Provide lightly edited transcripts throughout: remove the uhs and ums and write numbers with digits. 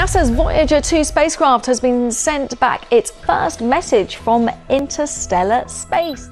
NASA's Voyager 2 spacecraft has been sent back its first message from interstellar space.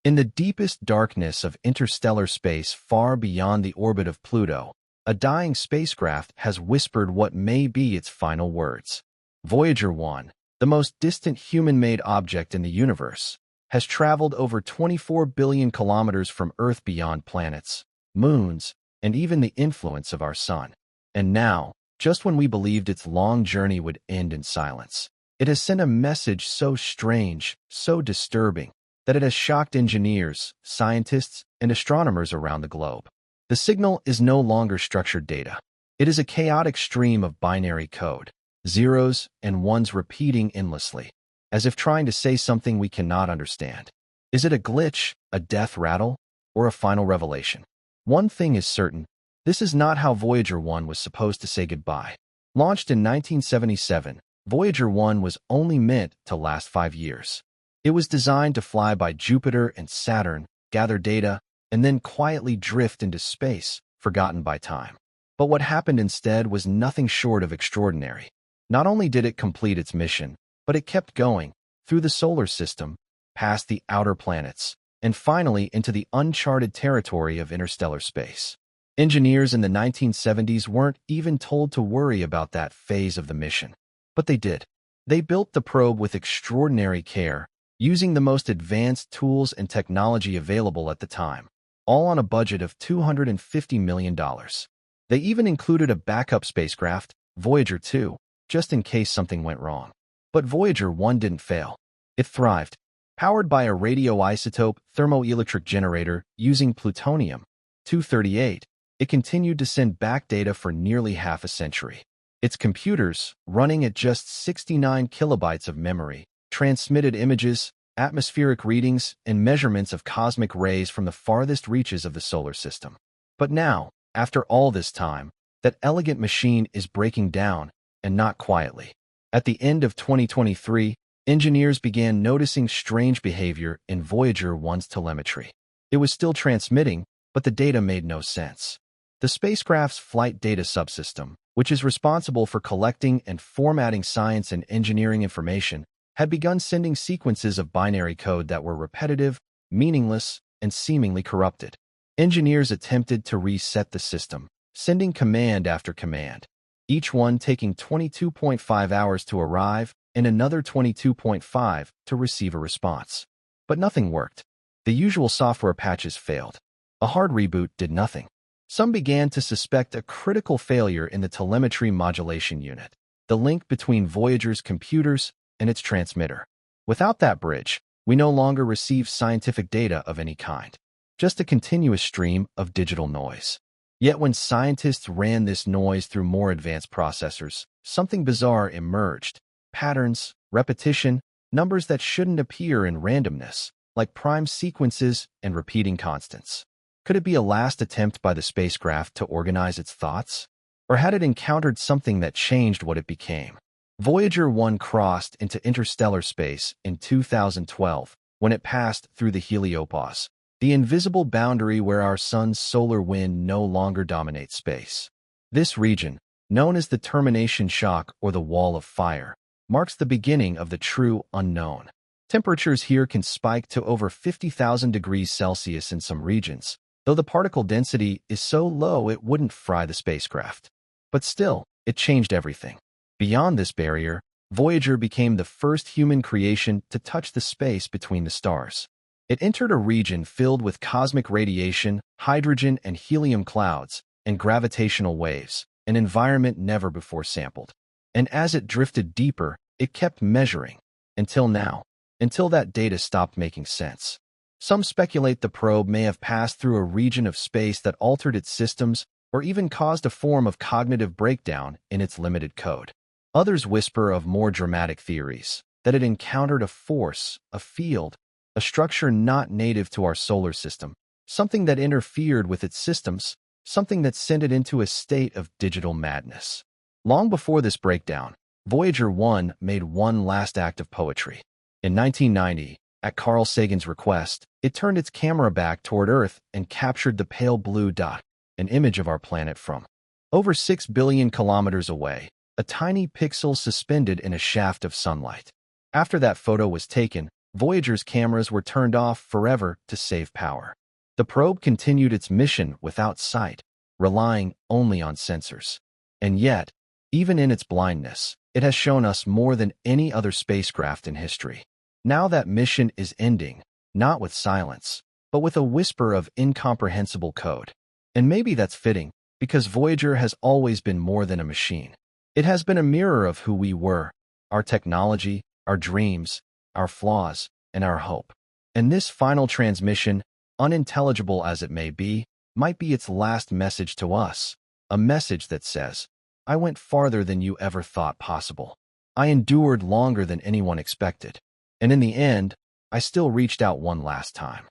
In the deepest darkness of interstellar space far beyond the orbit of Pluto, a dying spacecraft has whispered what may be its final words. Voyager 1, the most distant human-made object in the universe, has traveled over 24 billion kilometers from Earth beyond planets, moons, and even the influence of our sun. And now, just when we believed its long journey would end in silence, it has sent a message so strange, so disturbing, that it has shocked engineers, scientists, and astronomers around the globe. The signal is no longer structured data. It is a chaotic stream of binary code, zeros and ones repeating endlessly, as if trying to say something we cannot understand. Is it a glitch, a death rattle, or a final revelation? One thing is certain: this is not how Voyager 1 was supposed to say goodbye. Launched in 1977, Voyager 1 was only meant to last 5 years. It was designed to fly by Jupiter and Saturn, gather data, and then quietly drift into space, forgotten by time. But what happened instead was nothing short of extraordinary. Not only did it complete its mission, but it kept going, through the solar system, past the outer planets, and finally into the uncharted territory of interstellar space. Engineers in the 1970s weren't even told to worry about that phase of the mission. But they did. They built the probe with extraordinary care, using the most advanced tools and technology available at the time, all on a budget of $250 million. They even included a backup spacecraft, Voyager 2, just in case something went wrong. But Voyager 1 didn't fail. It thrived. Powered by a radioisotope thermoelectric generator using plutonium-238, it continued to send back data for nearly half a century. Its computers, running at just 69 kilobytes of memory, transmitted images, atmospheric readings, and measurements of cosmic rays from the farthest reaches of the solar system. But now, after all this time, that elegant machine is breaking down, and not quietly. At the end of 2023, engineers began noticing strange behavior in Voyager 1's telemetry. It was still transmitting, but the data made no sense. The spacecraft's flight data subsystem, which is responsible for collecting and formatting science and engineering information, had begun sending sequences of binary code that were repetitive, meaningless, and seemingly corrupted. Engineers attempted to reset the system, sending command after command, each one taking 22.5 hours to arrive and another 22.5 to receive a response. But nothing worked. The usual software patches failed. A hard reboot did nothing. Some began to suspect a critical failure in the telemetry modulation unit, the link between Voyager's computers and its transmitter. Without that bridge, we no longer receive scientific data of any kind, just a continuous stream of digital noise. Yet when scientists ran this noise through more advanced processors, something bizarre emerged: patterns, repetition, numbers that shouldn't appear in randomness, like prime sequences and repeating constants. Could it be a last attempt by the spacecraft to organize its thoughts? Or had it encountered something that changed what it became? Voyager 1 crossed into interstellar space in 2012 when it passed through the heliopause, the invisible boundary where our sun's solar wind no longer dominates space. This region, known as the termination shock or the wall of fire, marks the beginning of the true unknown. Temperatures here can spike to over 50,000 degrees Celsius in some regions, though the particle density is so low it wouldn't fry the spacecraft. But still, it changed everything. Beyond this barrier, Voyager became the first human creation to touch the space between the stars. It entered a region filled with cosmic radiation, hydrogen and helium clouds, and gravitational waves, an environment never before sampled. And as it drifted deeper, it kept measuring, until now, until that data stopped making sense. Some speculate the probe may have passed through a region of space that altered its systems or even caused a form of cognitive breakdown in its limited code. Others whisper of more dramatic theories, that it encountered a force, a field, a structure not native to our solar system, something that interfered with its systems, something that sent it into a state of digital madness. Long before this breakdown, Voyager 1 made one last act of poetry. In 1990, at Carl Sagan's request, it turned its camera back toward Earth and captured the pale blue dot, an image of our planet from Over 6 billion kilometers away, a tiny pixel suspended in a shaft of sunlight. After that photo was taken, Voyager's cameras were turned off forever to save power. The probe continued its mission without sight, relying only on sensors. And yet, even in its blindness, it has shown us more than any other spacecraft in history. Now that mission is ending, not with silence, but with a whisper of incomprehensible code. And maybe that's fitting, because Voyager has always been more than a machine. It has been a mirror of who we were, our technology, our dreams, our flaws, and our hope. And this final transmission, unintelligible as it may be, might be its last message to us, a message that says, I went farther than you ever thought possible. I endured longer than anyone expected. And in the end, I still reached out one last time.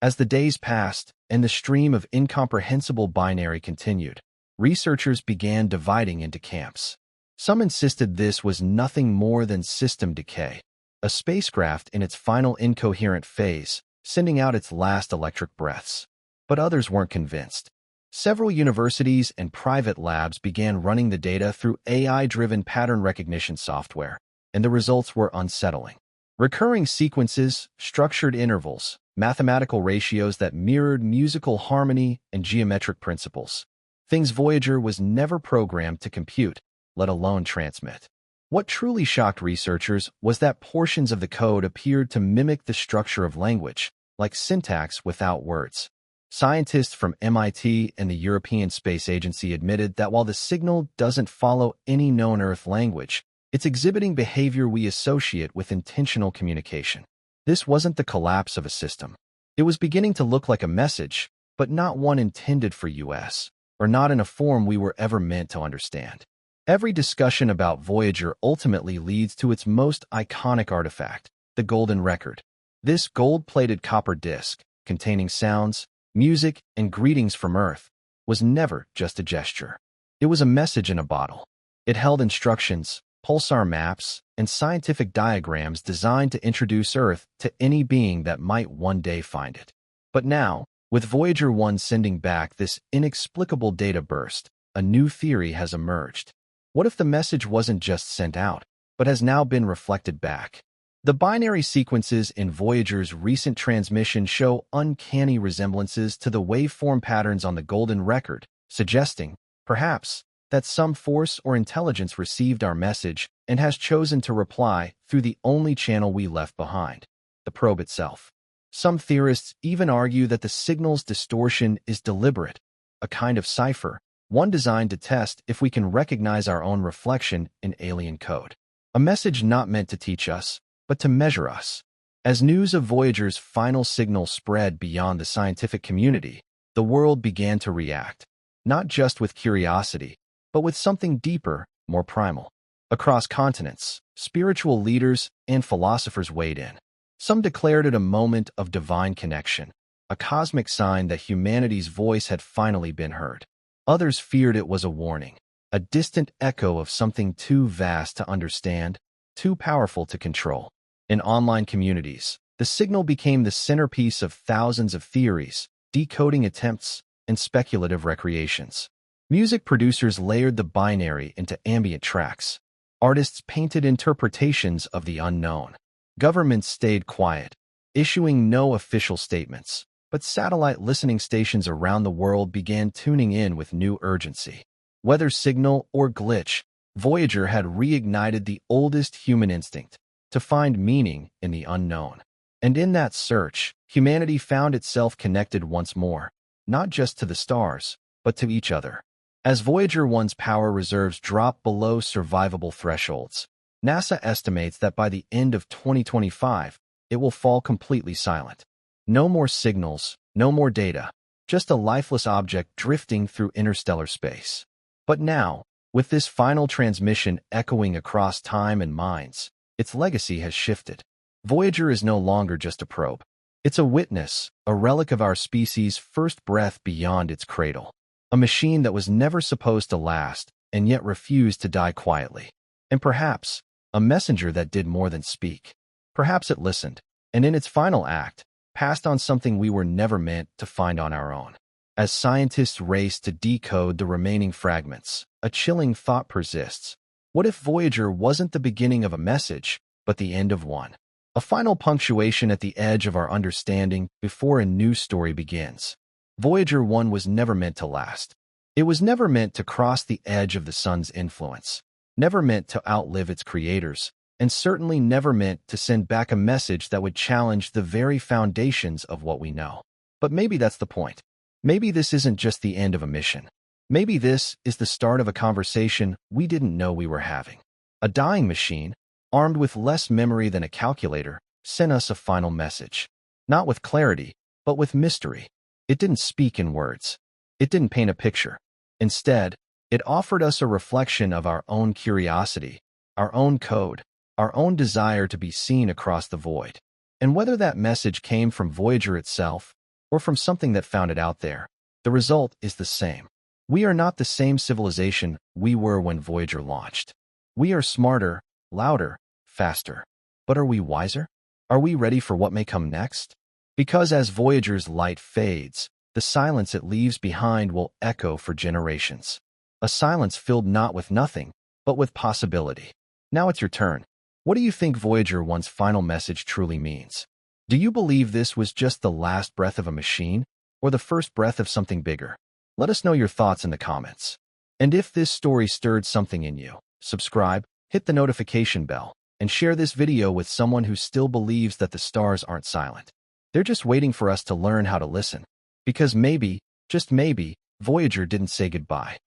As the days passed and the stream of incomprehensible binary continued, researchers began dividing into camps. Some insisted this was nothing more than system decay, a spacecraft in its final incoherent phase, sending out its last electric breaths. But others weren't convinced. Several universities and private labs began running the data through AI-driven pattern recognition software, and the results were unsettling. Recurring sequences, structured intervals, mathematical ratios that mirrored musical harmony and geometric principles. Things Voyager was never programmed to compute, let alone transmit. What truly shocked researchers was that portions of the code appeared to mimic the structure of language, like syntax without words. Scientists from MIT and the European Space Agency admitted that while the signal doesn't follow any known Earth language, it's exhibiting behavior we associate with intentional communication. This wasn't the collapse of a system. It was beginning to look like a message, but not one intended for us, or not in a form we were ever meant to understand. Every discussion about Voyager ultimately leads to its most iconic artifact, the Golden Record. This gold-plated copper disc, containing sounds, music, and greetings from Earth, was never just a gesture. It was a message in a bottle. It held instructions, pulsar maps, and scientific diagrams designed to introduce Earth to any being that might one day find it. But now, with Voyager 1 sending back this inexplicable data burst, a new theory has emerged. What if the message wasn't just sent out, but has now been reflected back? The binary sequences in Voyager's recent transmission show uncanny resemblances to the waveform patterns on the Golden Record, suggesting, perhaps, that some force or intelligence received our message and has chosen to reply through the only channel we left behind, the probe itself. Some theorists even argue that the signal's distortion is deliberate, a kind of cipher, one designed to test if we can recognize our own reflection in alien code. A message not meant to teach us, but to measure us. As news of Voyager's final signal spread beyond the scientific community, the world began to react, not just with curiosity, but with something deeper, more primal. Across continents, spiritual leaders and philosophers weighed in. Some declared it a moment of divine connection, a cosmic sign that humanity's voice had finally been heard. Others feared it was a warning, a distant echo of something too vast to understand, too powerful to control. In online communities, the signal became the centerpiece of thousands of theories, decoding attempts, and speculative recreations. Music producers layered the binary into ambient tracks. Artists painted interpretations of the unknown. Governments stayed quiet, issuing no official statements, but satellite listening stations around the world began tuning in with new urgency. Whether signal or glitch, Voyager had reignited the oldest human instinct, to find meaning in the unknown. And in that search, humanity found itself connected once more, not just to the stars, but to each other. As Voyager 1's power reserves drop below survivable thresholds, NASA estimates that by the end of 2025, it will fall completely silent. No more signals, no more data, just a lifeless object drifting through interstellar space. But now, with this final transmission echoing across time and minds, its legacy has shifted. Voyager is no longer just a probe. It's a witness, a relic of our species' first breath beyond its cradle. A machine that was never supposed to last, and yet refused to die quietly. And perhaps, a messenger that did more than speak. Perhaps it listened, and in its final act, passed on something we were never meant to find on our own. As scientists race to decode the remaining fragments, a chilling thought persists. What if Voyager wasn't the beginning of a message, but the end of one? A final punctuation at the edge of our understanding before a new story begins. Voyager 1 was never meant to last. It was never meant to cross the edge of the sun's influence, never meant to outlive its creators, and certainly never meant to send back a message that would challenge the very foundations of what we know. But maybe that's the point. Maybe this isn't just the end of a mission. Maybe this is the start of a conversation we didn't know we were having. A dying machine, armed with less memory than a calculator, sent us a final message. Not with clarity, but with mystery. It didn't speak in words. It didn't paint a picture. Instead, it offered us a reflection of our own curiosity, our own code, our own desire to be seen across the void. And whether that message came from Voyager itself, or from something that found it out there, the result is the same. We are not the same civilization we were when Voyager launched. We are smarter, louder, faster. But are we wiser? Are we ready for what may come next? Because as Voyager's light fades, the silence it leaves behind will echo for generations. A silence filled not with nothing, but with possibility. Now it's your turn. What do you think Voyager 1's final message truly means? Do you believe this was just the last breath of a machine, or the first breath of something bigger? Let us know your thoughts in the comments. And if this story stirred something in you, subscribe, hit the notification bell, and share this video with someone who still believes that the stars aren't silent. They're just waiting for us to learn how to listen. Because maybe, just maybe, Voyager didn't say goodbye.